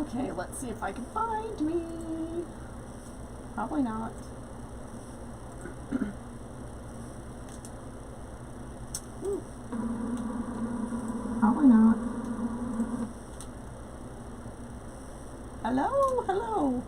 Okay, let's see if I can find me. Probably not. Probably not. Hello, hello.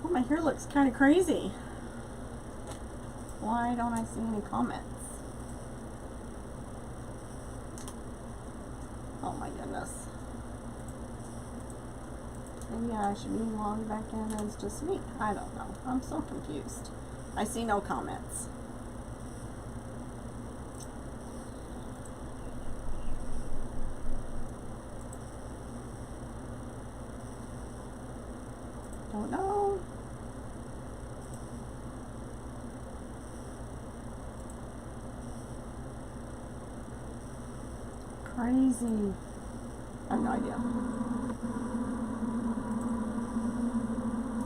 Oh, my hair looks kind of crazy. Why don't I see any comments? Oh my goodness. Maybe I should be logged back in as just me. I don't know. I'm so confused. I see no comments. Don't know. Crazy. I have no idea.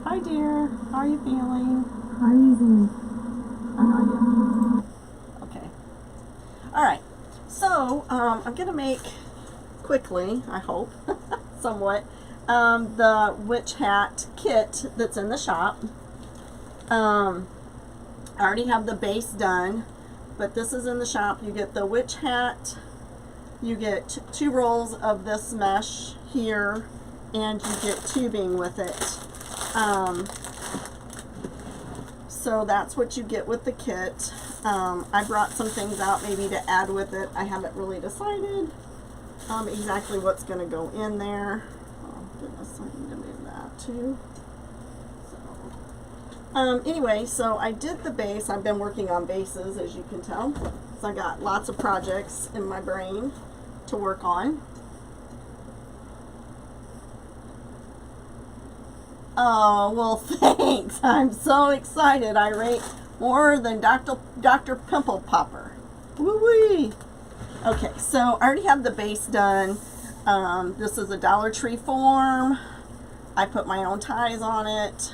Hi dear, how are you feeling? Crazy. I have no idea. Okay. Alright, so I'm going to make quickly, I hope, somewhat, the witch hat kit that's in the shop. I already have the base done, but this is in the shop. You get the witch hat. You get 2 rolls of this mesh here, and you get tubing with it. So that's what you get with the kit. I brought some things out maybe to add with it. I haven't really decided exactly what's going to go in there. Oh goodness, I need to move that too. So, anyway, so I did the base. I've been working on bases, as you can tell. So I got lots of projects in my brain to work on. Oh, well, thanks. I'm so excited. I rate more than Dr. Pimple Popper. Woo-wee. Okay, so I already have the base done. This is a Dollar Tree form. I put my own ties on it.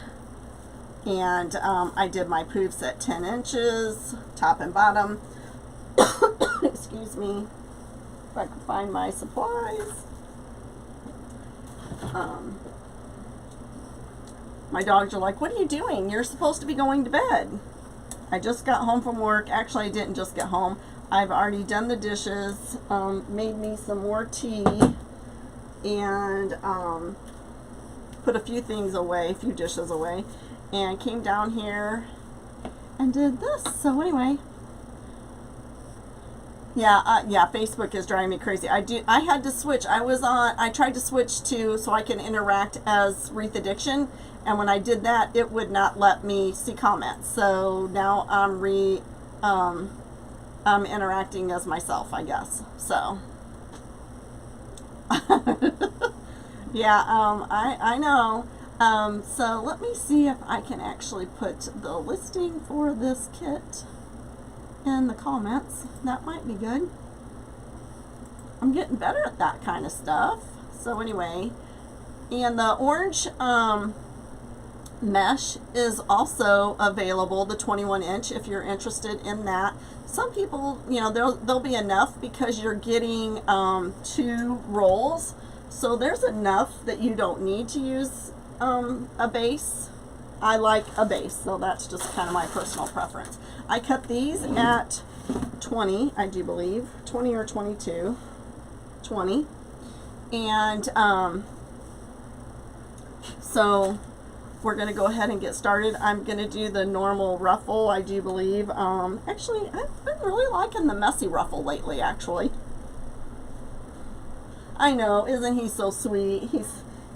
And I did my poofs at 10 inches, top and bottom. Excuse me, if I can find my supplies. My dogs are like, what are you doing? You're supposed to be going to bed. I just got home from work. Actually, I didn't just get home. I've already done the dishes, made me some more tea, and put a few things away, a few dishes away, and came down here and did this. So anyway, yeah, Facebook is driving me crazy. I had to switch. I tried to switch to so I can interact as Wreath Addiction, and when I did that, it would not let me see comments. So now I'm interacting as myself, I guess. So yeah, I know. So let me see if I can actually put the listing for this kit in the comments. That might be good. I'm getting better at that kind of stuff. So anyway, and the orange mesh is also available, the 21 inch, if you're interested in that. Some people, you know, there'll be enough because you're getting 2 rolls, so there's enough that you don't need to use a base. I like a base, so that's just kind of my personal preference. I cut these at 20, I do believe, 20 or 22, 20, and so we're going to go ahead and get started. I'm going to do the normal ruffle, I do believe. Actually, I've been really liking the messy ruffle lately, actually. I know, isn't he so sweet?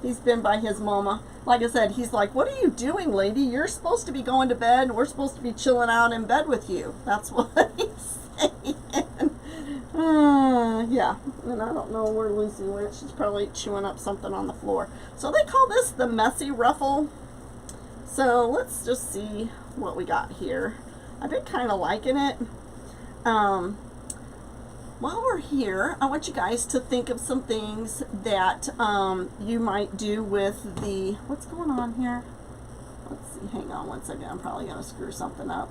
He's been by his mama. Like I said, he's like, what are you doing, lady? You're supposed to be going to bed. We're supposed to be chilling out in bed with you. That's what he's saying. Yeah, and I don't know where Lucy went. She's probably chewing up something on the floor. So they call this the messy ruffle. So let's just see what we got here. I've been kind of liking it. while we're here, I want you guys to think of some things that you might do with the, what's going on here? Let's see, hang on one second. I'm probably going to screw something up.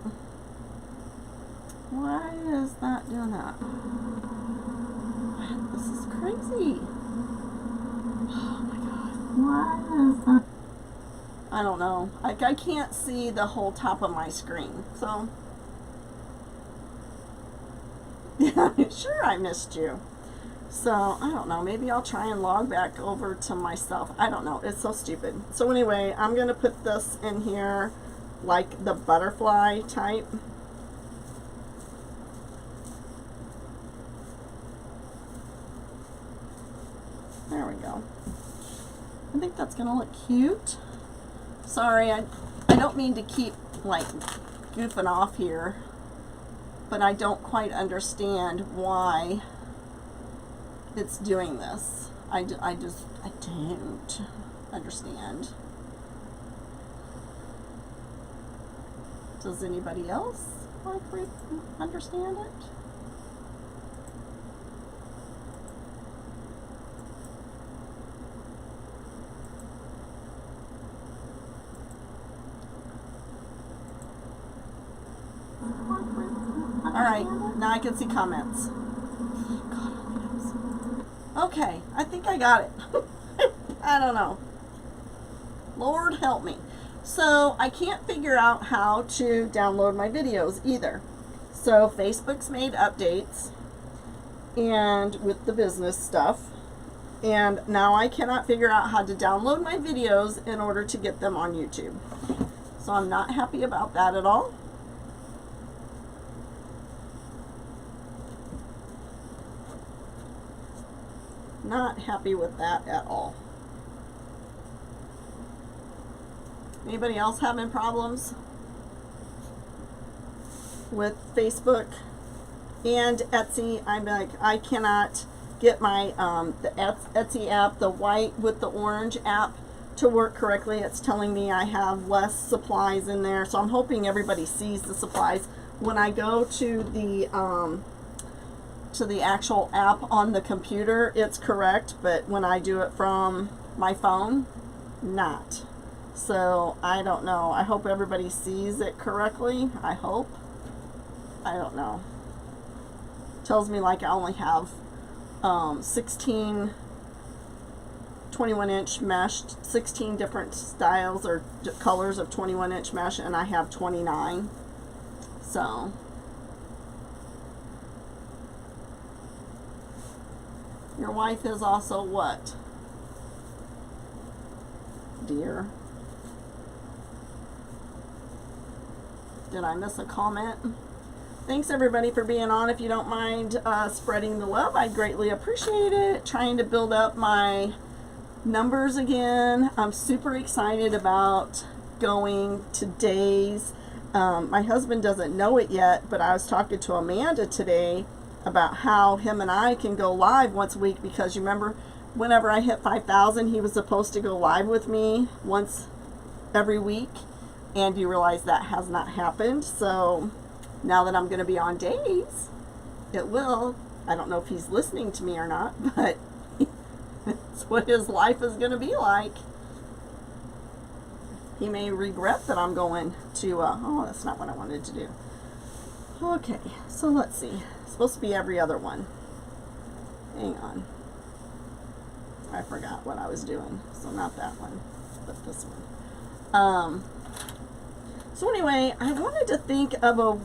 Why is that doing that? This is crazy. Oh my God. Why is that? I don't know. Like, I can't see the whole top of my screen. So, yeah, sure, I missed you. So, I don't know. Maybe I'll try and log back over to myself. I don't know. It's so stupid. So, anyway, I'm going to put this in here like the butterfly type. There we go. I think that's going to look cute. Sorry, I don't mean to keep, like, goofing off here, but I don't quite understand why it's doing this. I don't understand. Does anybody else, like, understand it? Alright, now I can see comments. God only knows. Okay, I think I got it. I don't know. Lord help me. So, I can't figure out how to download my videos either. So, Facebook's made updates and with the business stuff. And now I cannot figure out how to download my videos in order to get them on YouTube. So, I'm not happy about that at all. Not happy with that at all. Anybody else having problems with Facebook and Etsy? I'm like, I cannot get my the Etsy app, the white with the orange app, to work correctly. It's telling me I have less supplies in there, so I'm hoping everybody sees the supplies. When I go to the actual app on the computer, it's correct, but when I do it from my phone, not. So I don't know. I hope everybody sees it correctly. I hope. I don't know. Tells me like I only have 16 21-inch mesh, 16 different styles or colors of 21-inch mesh, and I have 29. So your wife is also what, dear? Did I miss a comment? Thanks everybody for being on. If you don't mind spreading the love, I greatly appreciate it. Trying to build up my numbers again. I'm super excited about going to days. My husband doesn't know it yet, but I was talking to Amanda today about how him and I can go live once a week, because you remember whenever I hit 5,000, he was supposed to go live with me once every week, and you realize that has not happened. So now that I'm going to be on days, it will. I don't know if he's listening to me or not, but it's what his life is going to be like. He may regret that I'm going to, oh, that's not what I wanted to do. Okay, so let's see. It's supposed to be every other one. Hang on. I forgot what I was doing. So not that one, but this one. So anyway, I wanted to think of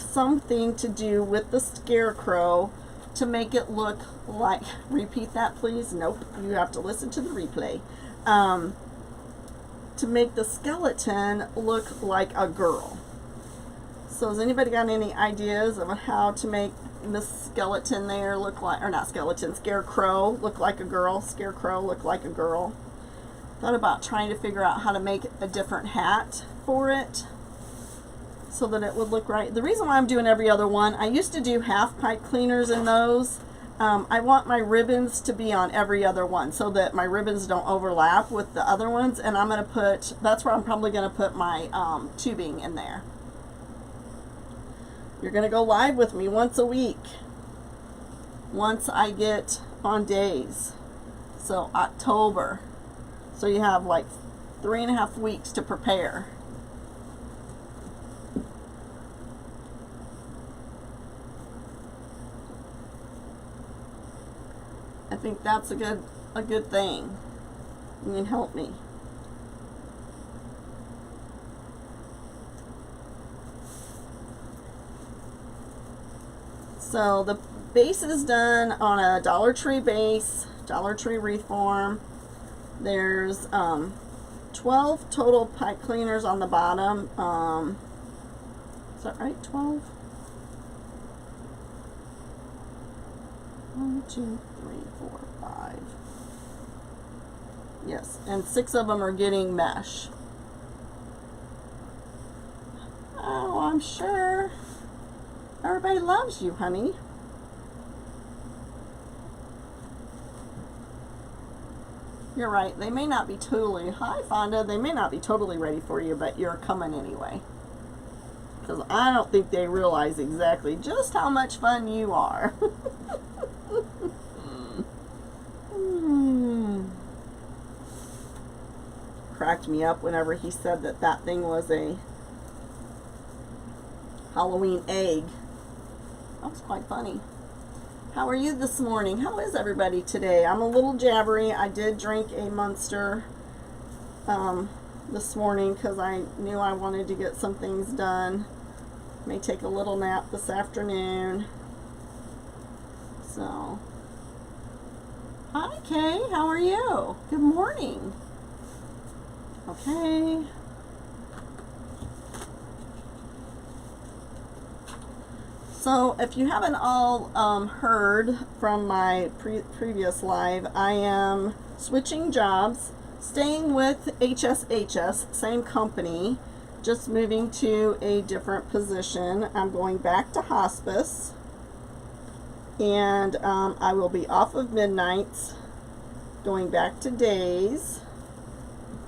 something to do with the scarecrow to make it look like, repeat that please. Nope, you have to listen to the replay. To make the skeleton look like a girl. So has anybody got any ideas of how to make the skeleton there look like, or not skeleton, scarecrow look like a girl? Scarecrow look like a girl. Thought about trying to figure out how to make a different hat for it so that it would look right. The reason why I'm doing every other one, I used to do half pipe cleaners in those. I want my ribbons to be on every other one so that my ribbons don't overlap with the other ones, and I'm going to put, that's where I'm probably going to put my tubing in there. You're going to go live with me once a week. once I get on days. So October. So you have like 3.5 weeks to prepare. I think that's a good thing. You can help me. So the base is done on a Dollar Tree base, Dollar Tree wreath form. There's 12 total pipe cleaners on the bottom. Is that right? 12? 1, 2, 3, 4, 5. Yes, and 6 of them are getting mesh. Oh, I'm sure everybody loves you, honey. You're right. They may not be totally, hi Fonda, they may not be totally ready for you, but you're coming anyway. Because I don't think they realize exactly just how much fun you are. Cracked me up whenever he said that that thing was a Halloween egg. That was quite funny. How are you this morning? How is everybody today? I'm a little jabbery. I did drink a Monster this morning because I knew I wanted to get some things done. May take a little nap this afternoon. So, hi Kay, how are you? Good morning. Okay. So if you haven't all heard from my previous live, I am switching jobs, staying with HSHS, same company, just moving to a different position. I'm going back to hospice, and I will be off of midnights, going back to days,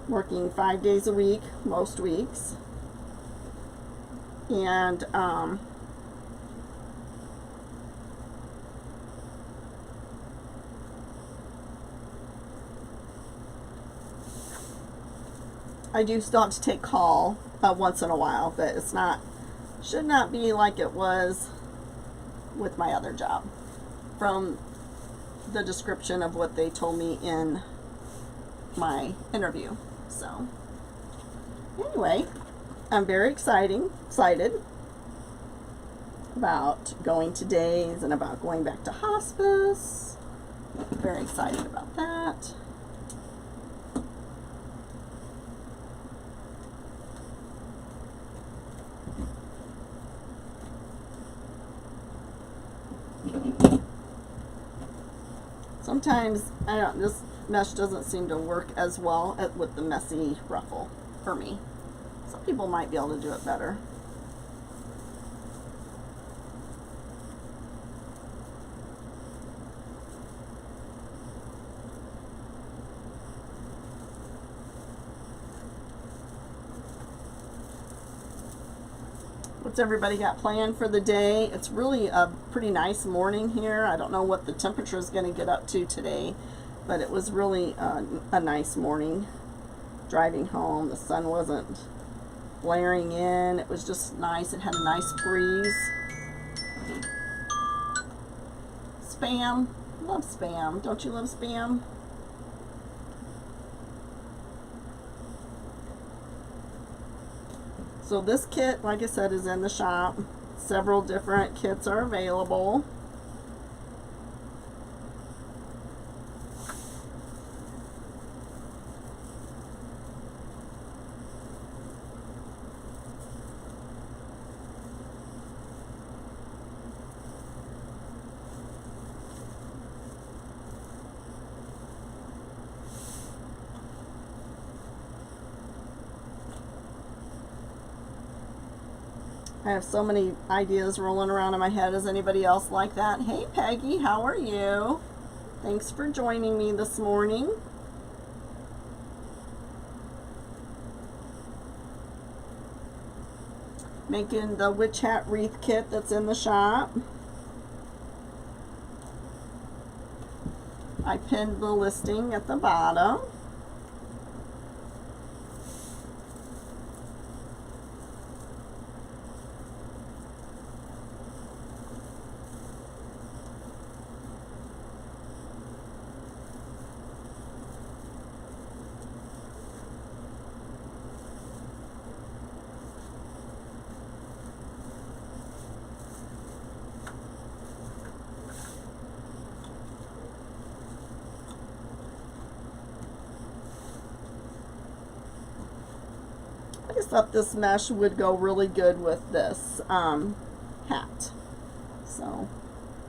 working 5 days a week, most weeks, and I do still have to take call once in a while, but it's not, should not be like it was with my other job from the description of what they told me in my interview. So anyway, I'm very excited about going to days and about going back to hospice. Very excited about that. Sometimes this mesh doesn't seem to work as well with the messy ruffle for me. Some people might be able to do it better. What's everybody got planned for the day? It's really a pretty nice morning here. I don't know what the temperature is going to get up to today, but it was really a nice morning. Driving home, the sun wasn't blaring in. It was just nice. It had a nice breeze. Spam. Love Spam. Don't you love Spam? So this kit, like I said, is in the shop. Several different kits are available. I have so many ideas rolling around in my head. Is anybody else like that? Hey Peggy, how are you? Thanks for joining me this morning. Making the witch hat wreath kit that's in the shop. I pinned the listing at the bottom. I just thought this mesh would go really good with this hat. So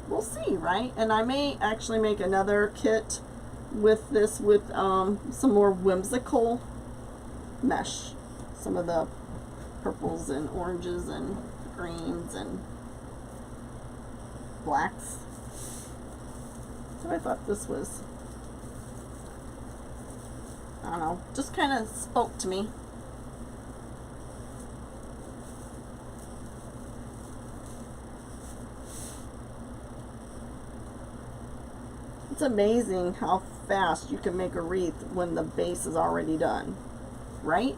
we'll see, right? And I may actually make another kit with this with some more whimsical mesh. Some of the purples and oranges and greens and blacks. So I thought this was, I don't know, just kind of spoke to me. It's amazing how fast you can make a wreath when the base is already done, right?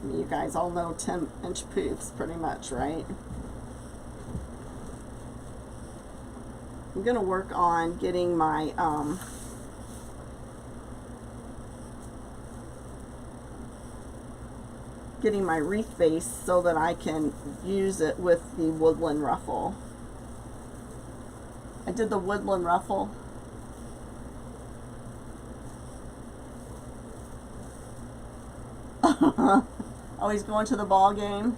You guys all know 10-inch poofs pretty much, right? I'm gonna work on getting my wreath base so that I can use it with the woodland ruffle. I did the woodland ruffle. Always going to the ball game.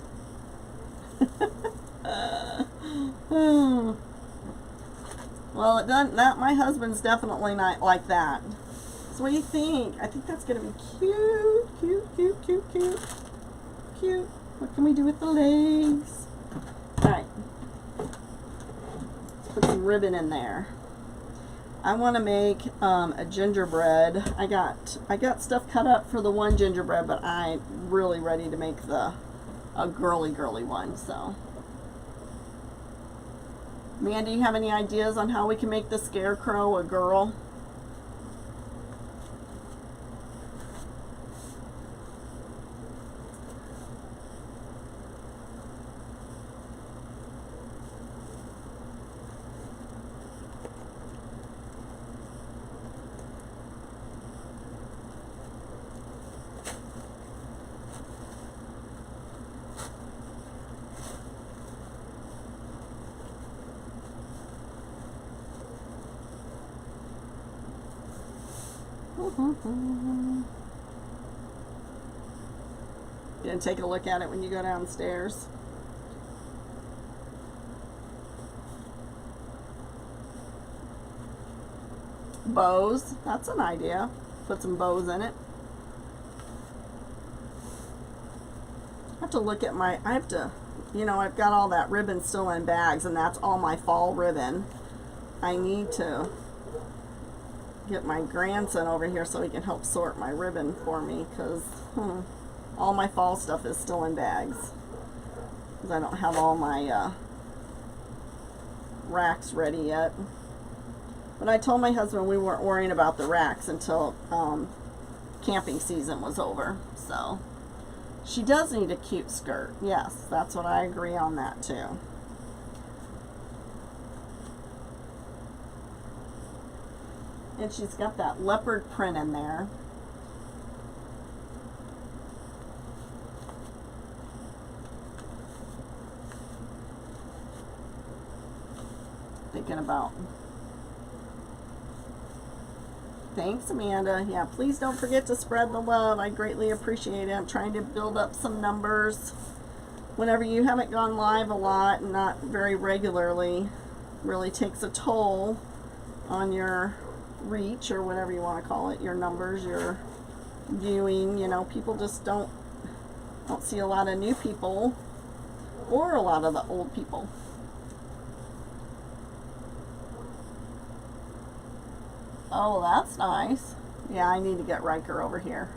Well, it doesn't, that my husband's definitely not like that. So what do you think? I think that's gonna be cute, cute, cute, cute, cute. Cute. What can we do with the legs? Alright. Let's put some ribbon in there. I want to make a gingerbread. I got stuff cut up for the one gingerbread, but I'm really ready to make a girly one. So, Man, do you have any ideas on how we can make the scarecrow a girl? You gonna take a look at it when you go downstairs? Bows, that's an idea. Put some bows in it. I have to look at my, I've got all that ribbon still in bags, and that's all my fall ribbon. I need to get my grandson over here so he can help sort my ribbon for me, because all my fall stuff is still in bags, because I don't have all my racks ready yet. But I told my husband we weren't worrying about the racks until camping season was over. So she does need a cute skirt. Yes, that's what I agree on that too. And she's got that leopard print in there. Thinking about. Thanks, Amanda. Yeah, please don't forget to spread the love. I greatly appreciate it. I'm trying to build up some numbers. Whenever you haven't gone live a lot and not very regularly, really takes a toll on your reach, or whatever you want to call it, your numbers, your viewing. You know, people just don't see a lot of new people or a lot of the old people. Oh, well, that's nice. Yeah, I need to get Riker over here.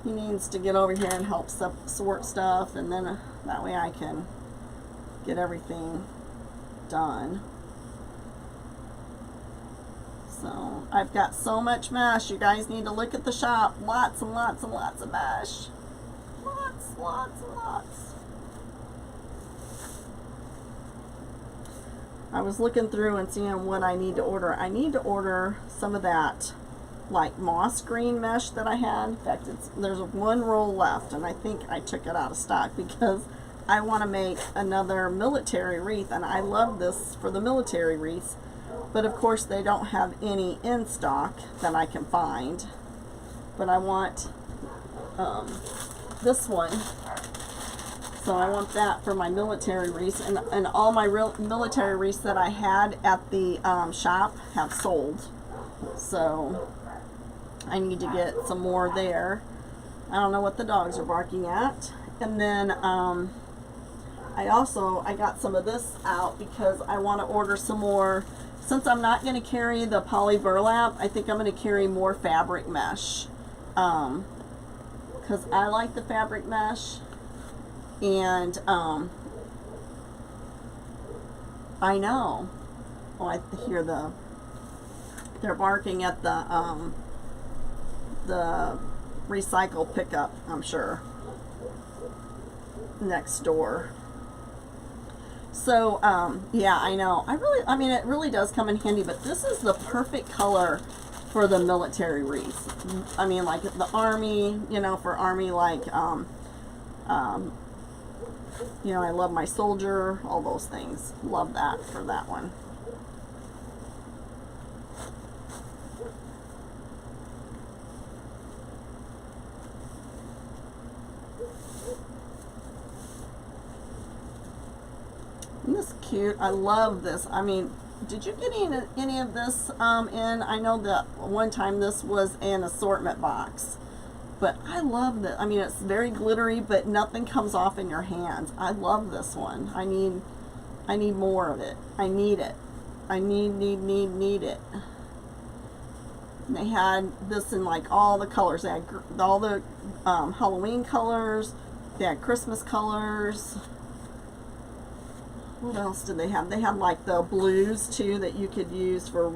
he needs to get over here and help sort stuff, and then that way I can get everything done. So I've got so much mesh. You guys need to look at the shop. Lots and lots and lots of mesh. Lots and lots. I was looking through and seeing what I need to order. I need to order some of that like moss green mesh that I had. In fact, there's one roll left, and I think I took it out of stock because I want to make another military wreath, and I love this for the military wreaths. But of course they don't have any in stock that I can find. But I want this one. So I want that for my military wreaths. And all my military wreaths that I had at the shop have sold. So I need to get some more there. I don't know what the dogs are barking at. And then I got some of this out because I want to order some more. Since I'm not going to carry the poly burlap, I think I'm going to carry more fabric mesh. Because I like the fabric mesh. And I know. Oh, I hear they're barking at the recycle pickup, I'm sure, next door. So, yeah, I know. I mean, it really does come in handy, but this is the perfect color for the military wreath. I mean, like the Army, you know, for Army, like, you know, I love my soldier, all those things. Love that for that one. Isn't this cute? I love this. I mean, did you get any of this in? I know that one time this was an assortment box. But I love that. I mean, it's very glittery, but nothing comes off in your hands. I love this one. I need more of it. I need it. I need it. And they had this in like all the colors. They had all the Halloween colors. They had Christmas colors. What else did they have? They had like the blues too that you could use for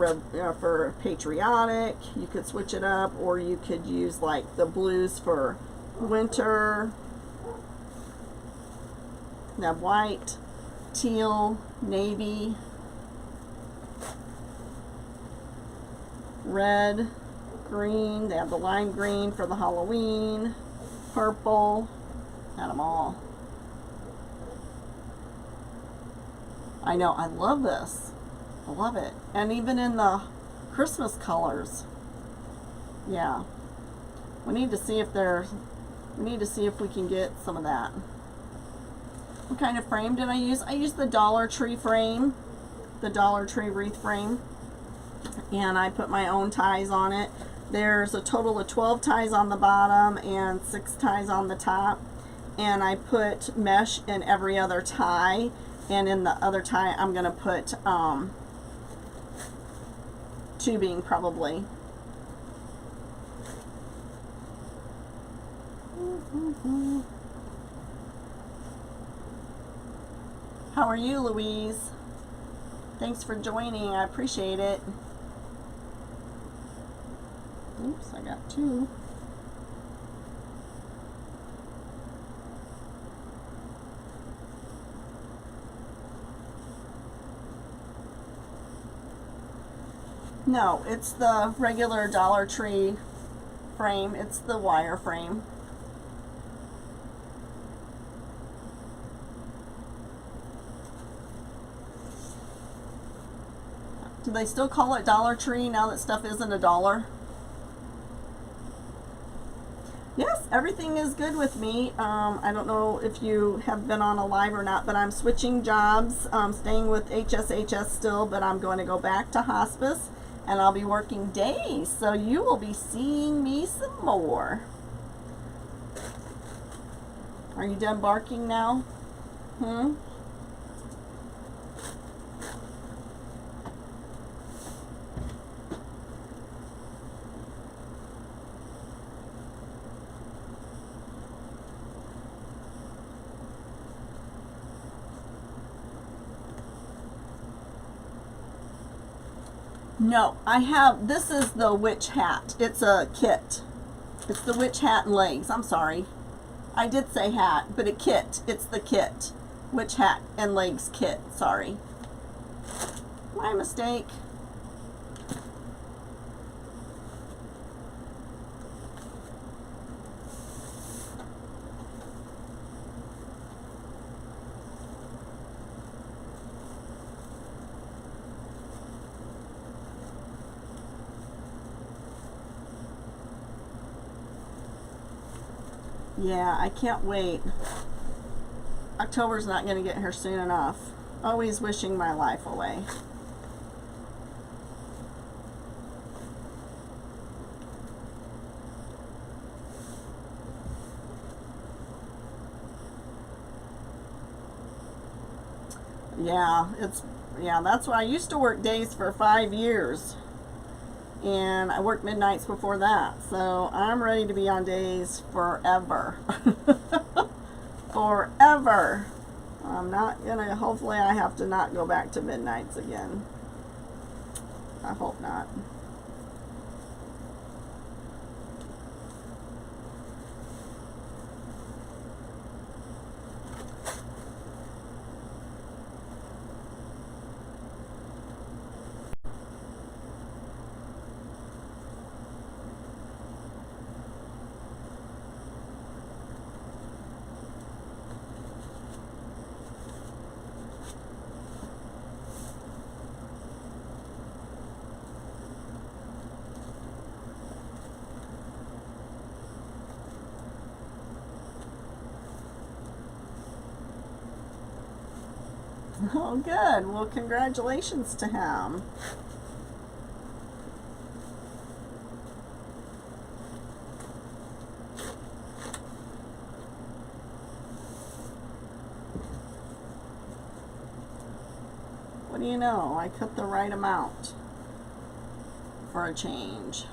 patriotic. You could switch it up, or you could use like the blues for winter. They have white, teal, navy, red, green. They have the lime green for the Halloween, purple. Had them all. I know, I love this. I love it. And even in the Christmas colors. Yeah. We need to see if we can get some of that. What kind of frame did I use? I used the Dollar Tree frame. The Dollar Tree wreath frame. And I put my own ties on it. There's a total of 12 ties on the bottom and 6 ties on the top. And I put mesh in every other tie. And in the other tie, I'm going to put tubing, probably. How are you, Louise? Thanks for joining. I appreciate it. Oops, I got 2. No, it's the regular Dollar Tree frame. It's the wire frame. Do they still call it Dollar Tree now that stuff isn't $1? Yes, everything is good with me. I don't know if you have been on a live or not, but I'm switching jobs. Staying with HSHS still, but I'm going to go back to hospice. And I'll be working days, so you will be seeing me some more. Are you done barking now? No, I have, this is the witch hat. It's a kit. It's the witch hat and legs. I'm sorry. I did say hat, but a kit. It's the kit. Witch hat and legs kit. Sorry. My mistake. Yeah, I can't wait. October's not going to get here soon enough. Always wishing my life away. Yeah, that's why I used to work days for 5 years. And I worked midnights before that. So I'm ready to be on days forever. Forever. I'm not gonna, hopefully I have to not go back to midnights again. I hope not. Oh, good. Well, congratulations to him. What do you know? I cut the right amount for a change.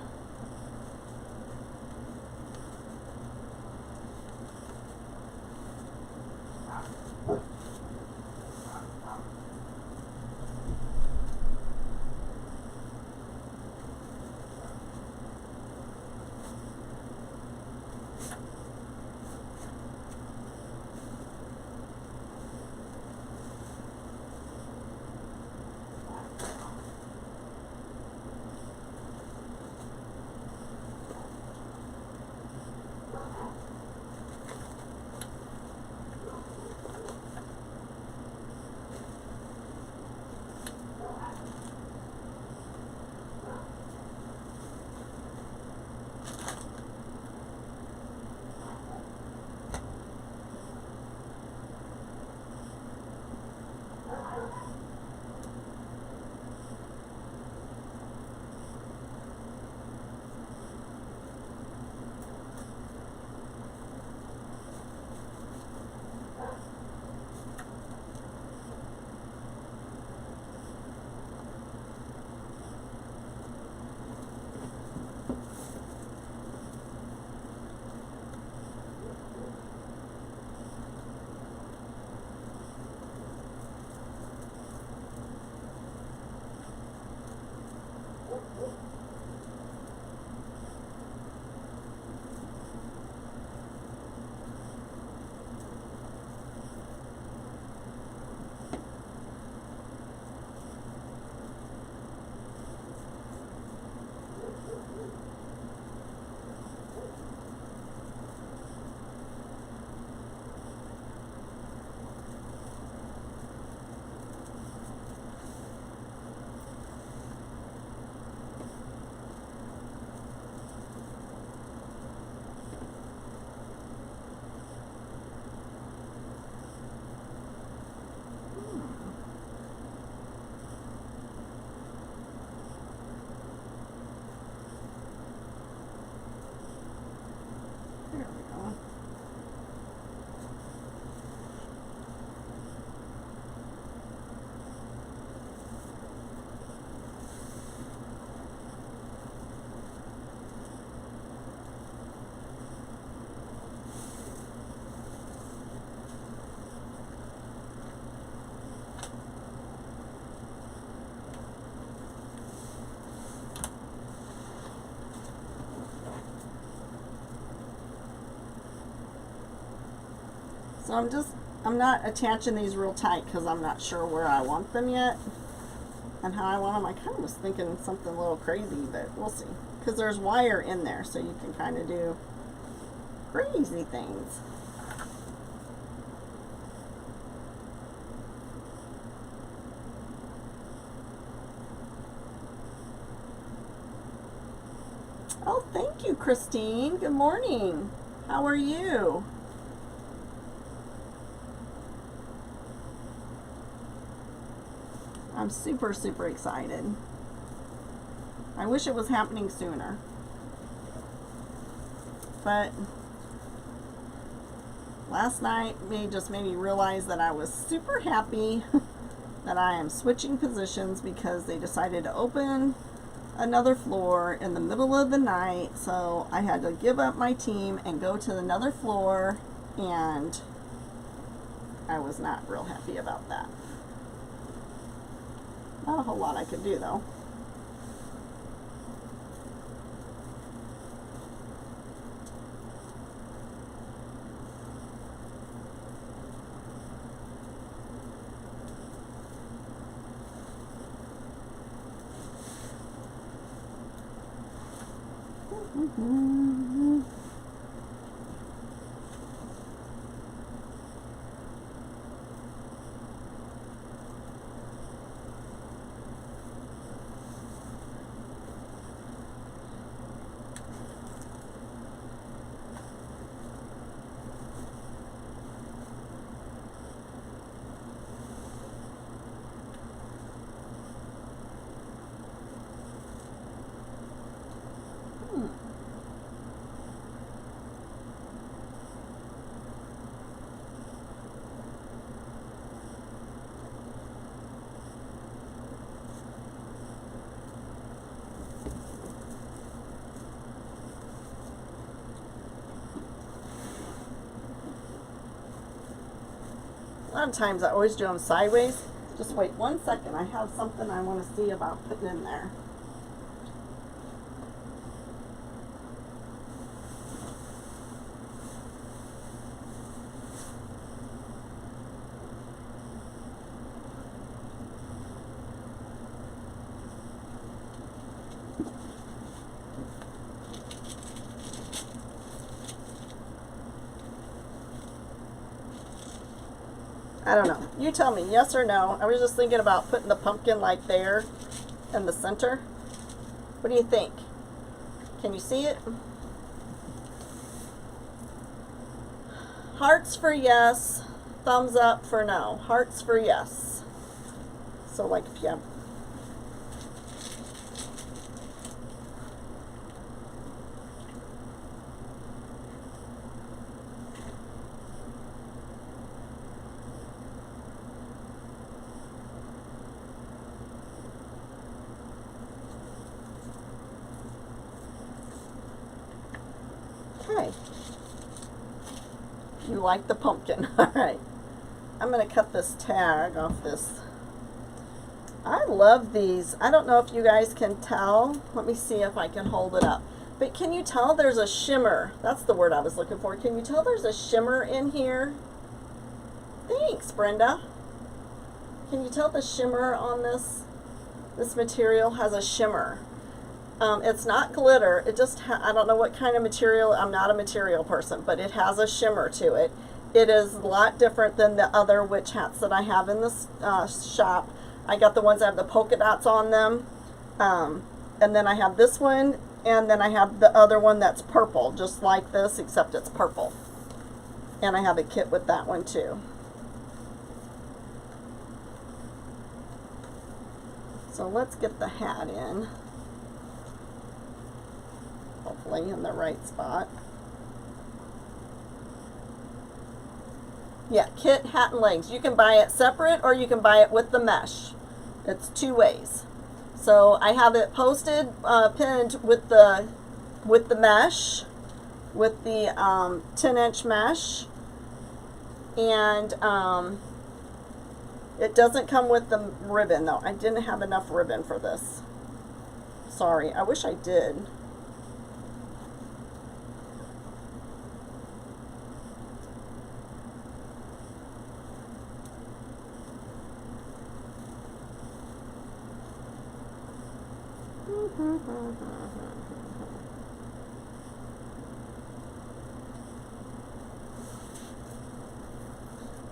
So I'm not attaching these real tight because I'm not sure where I want them yet and how I want them. I kind of was thinking something a little crazy, but we'll see. Because there's wire in there, so you can kind of do crazy things. Oh, thank you, Christine. Good morning. How are you? I'm super, super excited. I wish it was happening sooner. But last night just made me realize that I was super happy that I am switching positions because they decided to open another floor in the middle of the night, so I had to give up my team and go to another floor, and I was not real happy about that. Not a whole lot I could do though. A lot of times I always do them sideways. Just wait 1 second. I have something I want to see about putting in there. I don't know. You tell me, yes or no. I was just thinking about putting the pumpkin like there in the center. What do you think? Can you see it? Hearts for yes, thumbs up for no. Hearts for yes. So like if you have okay. You like the pumpkin. All right. I'm going to cut this tag off this. I love these. I don't know if you guys can tell. Let me see if I can hold it up. But can you tell there's a shimmer? That's the word I was looking for. Can you tell there's a shimmer in here? Thanks, Brenda. Can you tell the shimmer on this? This material has a shimmer. It's not glitter. It just, I don't know what kind of material. I'm not a material person, but it has a shimmer to it. It is a lot different than the other witch hats that I have in this shop. I got the ones that have the polka dots on them. And then I have this one, and then I have the other one that's purple, just like this, except it's purple. And I have a kit with that one too. So let's get the hat in. Hopefully in the right spot. Yeah, kit, hat, and legs. You can buy it separate or you can buy it with the mesh. It's two ways. So I have it posted, pinned with the mesh, with the 10-inch mesh, and it doesn't come with the ribbon though. I didn't have enough ribbon for this. Sorry, I wish I did.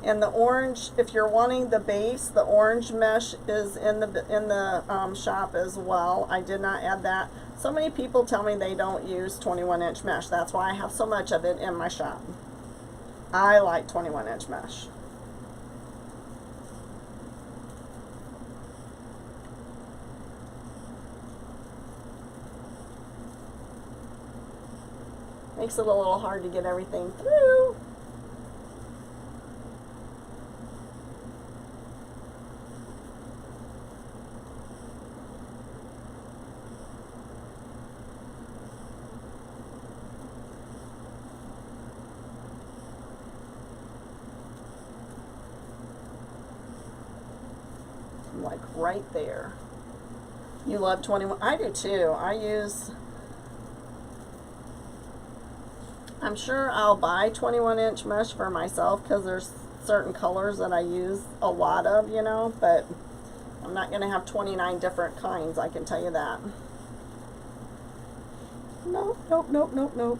And the orange, if you're wanting the base, the orange mesh is in the shop as well. I did not add that. So many people tell me they don't use 21-inch mesh. That's why I have so much of it in my shop. I like 21-inch mesh. Makes it a little hard to get everything through. Like right there. You love 21. I do too. I'm sure I'll buy 21-inch mesh for myself because there's certain colors that I use a lot of, you know, but I'm not going to have 29 different kinds, I can tell you that. Nope, nope, nope, nope, nope.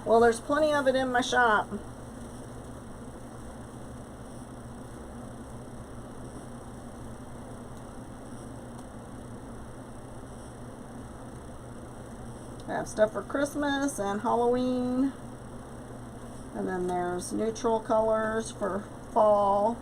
Well, there's plenty of it in my shop. I have stuff for Christmas and Halloween. And then there's neutral colors for fall.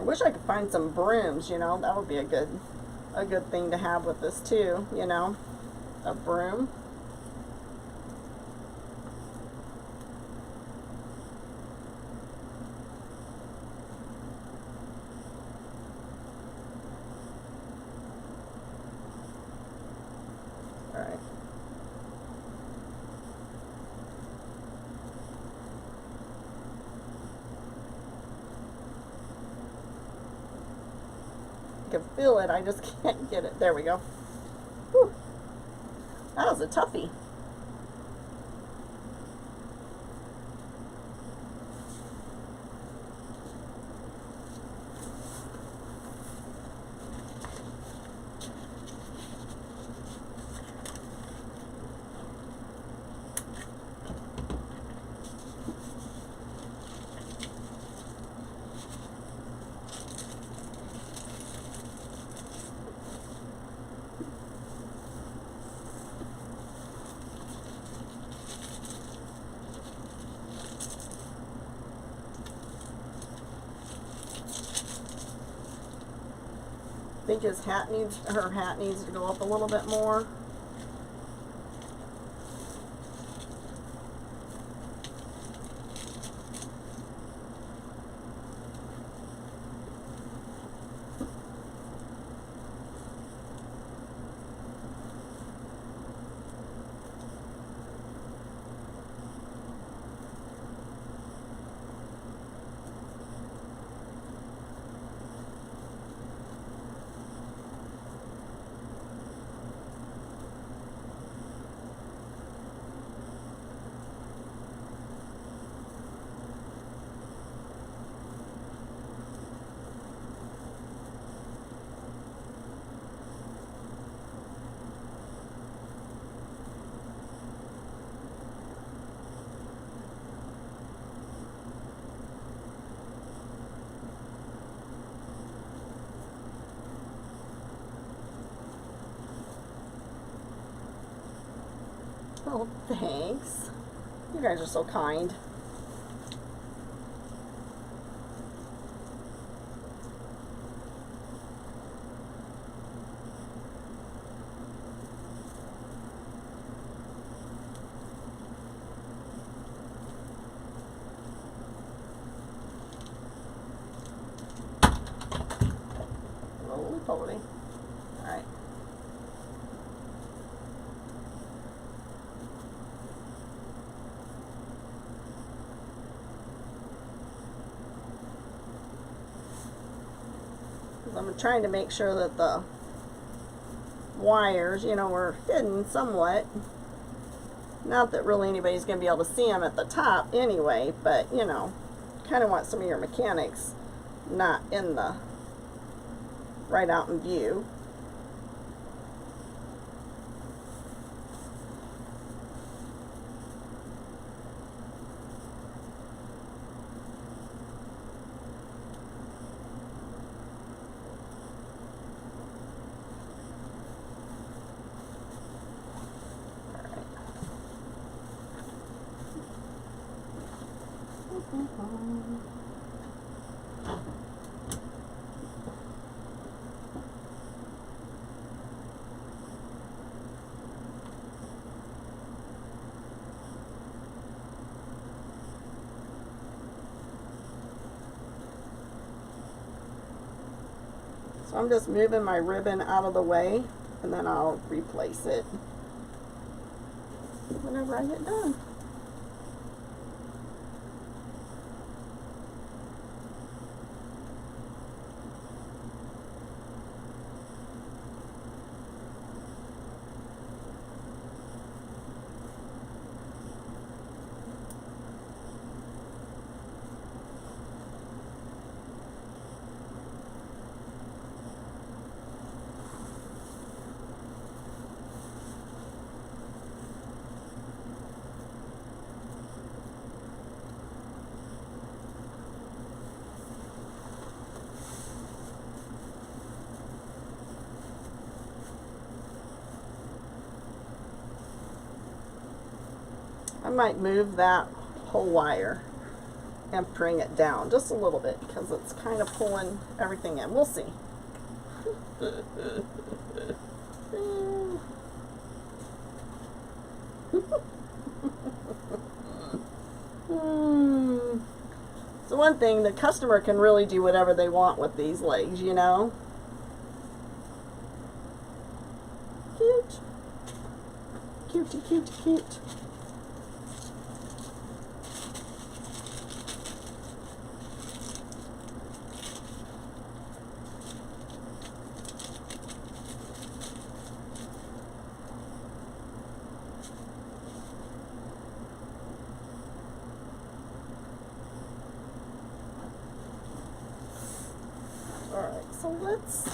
I wish I could find some brooms, you know, that would be a good thing to have with this too, you know, a broom. All right. I can feel it, I just can't get it. There we go. Whew. That was a toughie. I think her hat needs to go up a little bit more. Oh, thanks. You guys are so kind. I'm trying to make sure that the wires, you know, are hidden somewhat. Not that really anybody's going to be able to see them at the top anyway, but you know, kind of want some of your mechanics not in the right out in view. So I'm just moving my ribbon out of the way, and then I'll replace it whenever I get done. I might move that whole wire and bring it down just a little bit because it's kind of pulling everything in. We'll see. So one thing, the customer can really do whatever they want with these legs, you know. Cute. Cute, cute, cute. Alright, so let's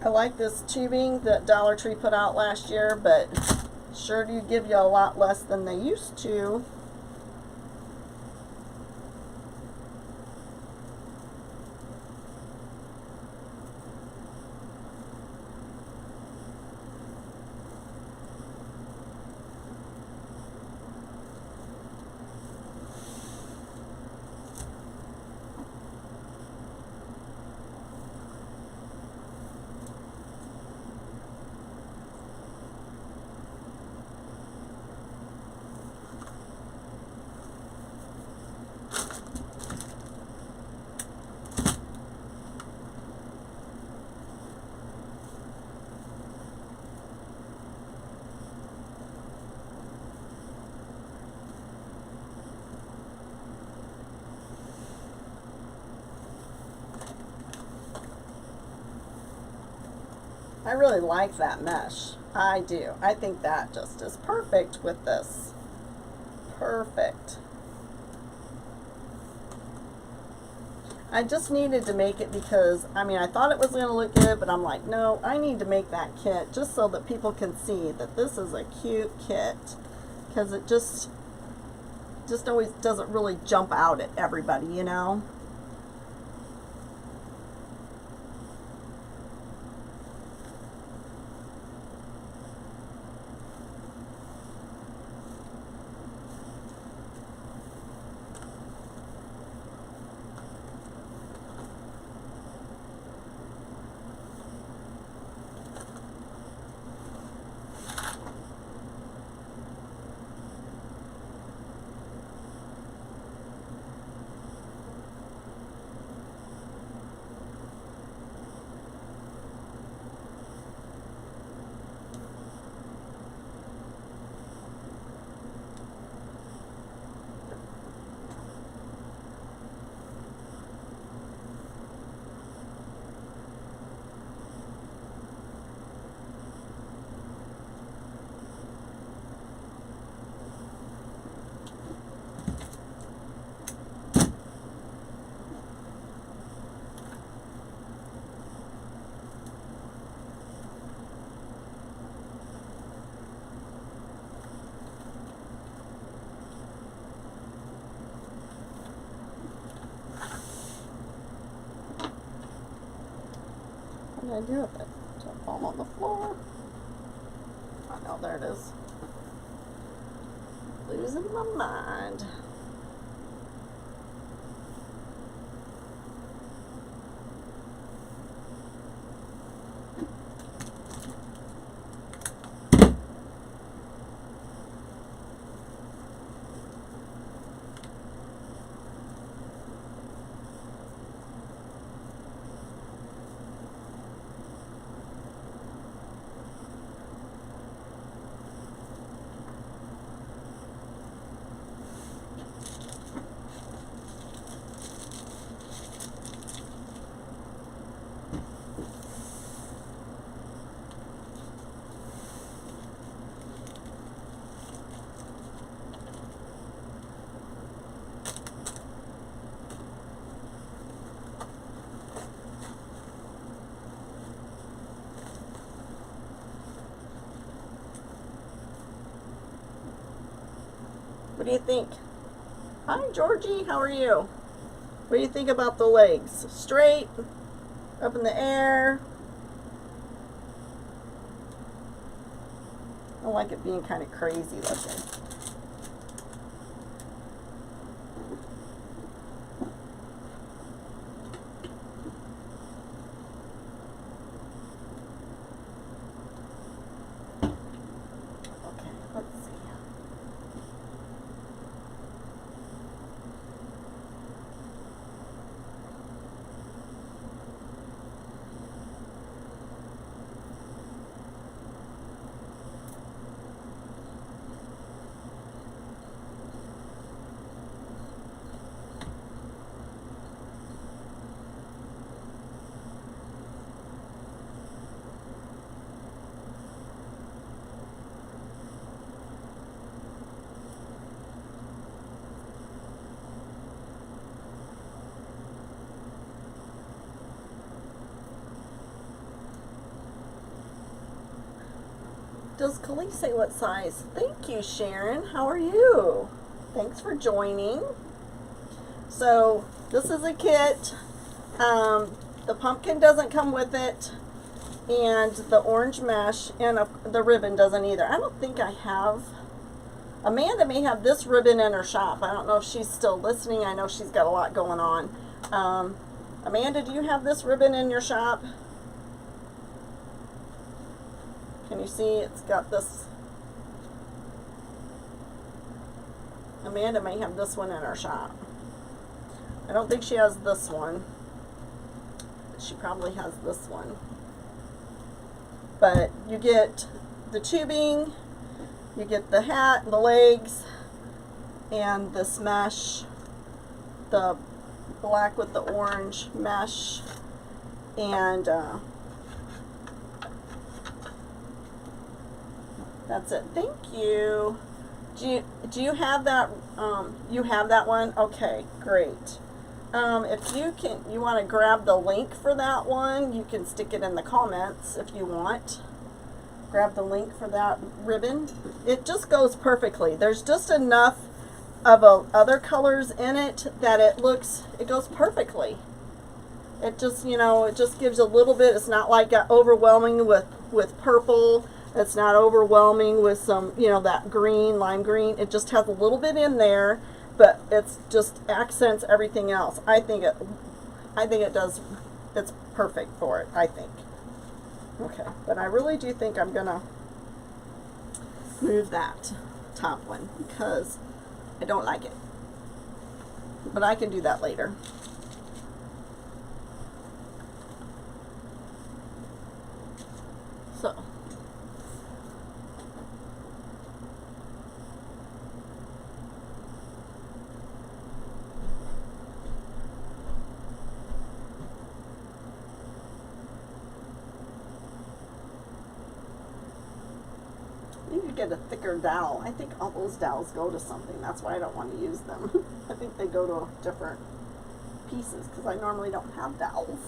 I like this tubing that Dollar Tree put out last year, but sure do give you a lot less than they used to. I really like that mesh. I do. I think that just is perfect with this. Perfect. I just needed to make it because, I mean, I thought it was going to look good, but I'm like, no, I need to make that kit just so that people can see that this is a cute kit, because it just always doesn't really jump out at everybody, you know? What did I do with it? Did it fall on the floor? Oh no, there it is. Losing my mind. What do you think? Hi, Georgie. How are you? What do you think about the legs? Straight? Up in the air? I like it being kind of crazy looking. Does Khalees say what size? Thank you, Sharon. How are you? Thanks for joining. So this is a kit. The pumpkin doesn't come with it, and the orange mesh and the ribbon doesn't either. I don't think I have. Amanda may have this ribbon in her shop. I don't know if she's still listening. I know she's got a lot going on. Amanda, do you have this ribbon in your shop? Can you see it's got this? Amanda may have this one in her shop. I don't think she has this one. She probably has this one. But you get the tubing, you get the hat, the legs, and this mesh, the black with the orange mesh, and That's it. Thank you. Do you have that? You have that one? Okay, great. If you want to grab the link for that one, you can stick it in the comments if you want. Grab the link for that ribbon. It just goes perfectly. There's just enough of other colors in it that it goes perfectly. It just, it just gives a little bit. It's not like overwhelming with purple. It's not overwhelming with some, that green, lime green. It just has a little bit in there, but it's just accents everything else. I think it does. It's perfect for it, I think. Okay, but I really do think I'm gonna move that top one because I don't like it. But I can do that later. So. I need to get a thicker dowel. I think all those dowels go to something. That's why I don't want to use them. I think they go to different pieces because I normally don't have dowels.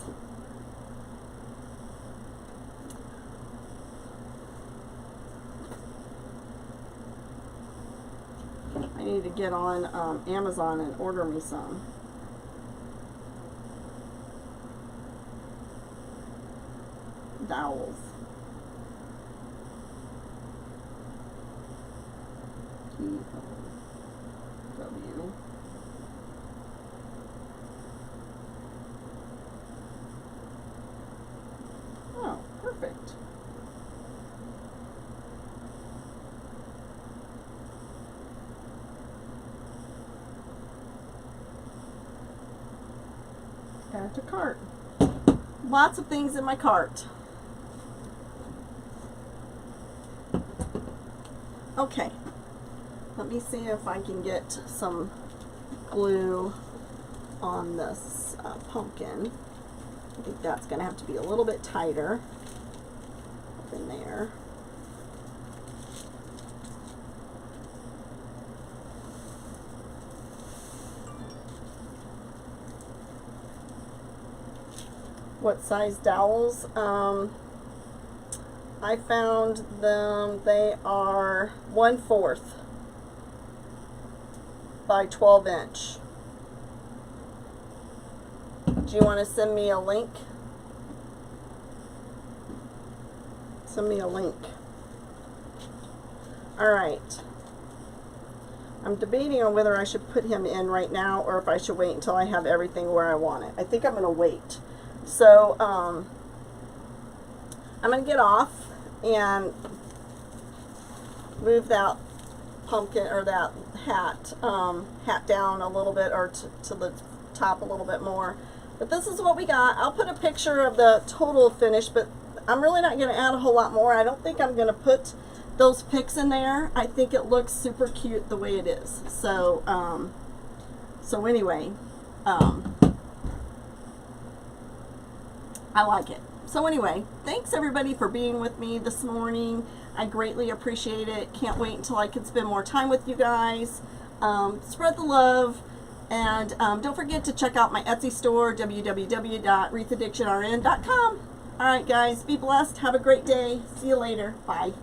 I need to get on Amazon and order me some. Dowels. W. Oh, perfect. Add to cart. Lots of things in my cart. Okay. Let me see if I can get some glue on this pumpkin. I think that's going to have to be a little bit tighter up in there. What size dowels? I found them, they are 1/4 by 12 inch. Do you want to send me a link? Send me a link. Alright. I'm debating on whether I should put him in right now or if I should wait until I have everything where I want it. I think I'm going to wait. So, I'm going to get off and move that pumpkin or that hat down a little bit, or to the top a little bit more. But this is what we got. I'll put a picture of the total finish, but I'm really not going to add a whole lot more. I don't think I'm going to put those picks in there. I think it looks super cute the way it is. So, anyway, I like it. So anyway, thanks everybody for being with me this morning. I greatly appreciate it. Can't wait until I can spend more time with you guys. Spread the love. And don't forget to check out my Etsy store, www.wreathAddictionRN.com. All right, guys, be blessed. Have a great day. See you later. Bye.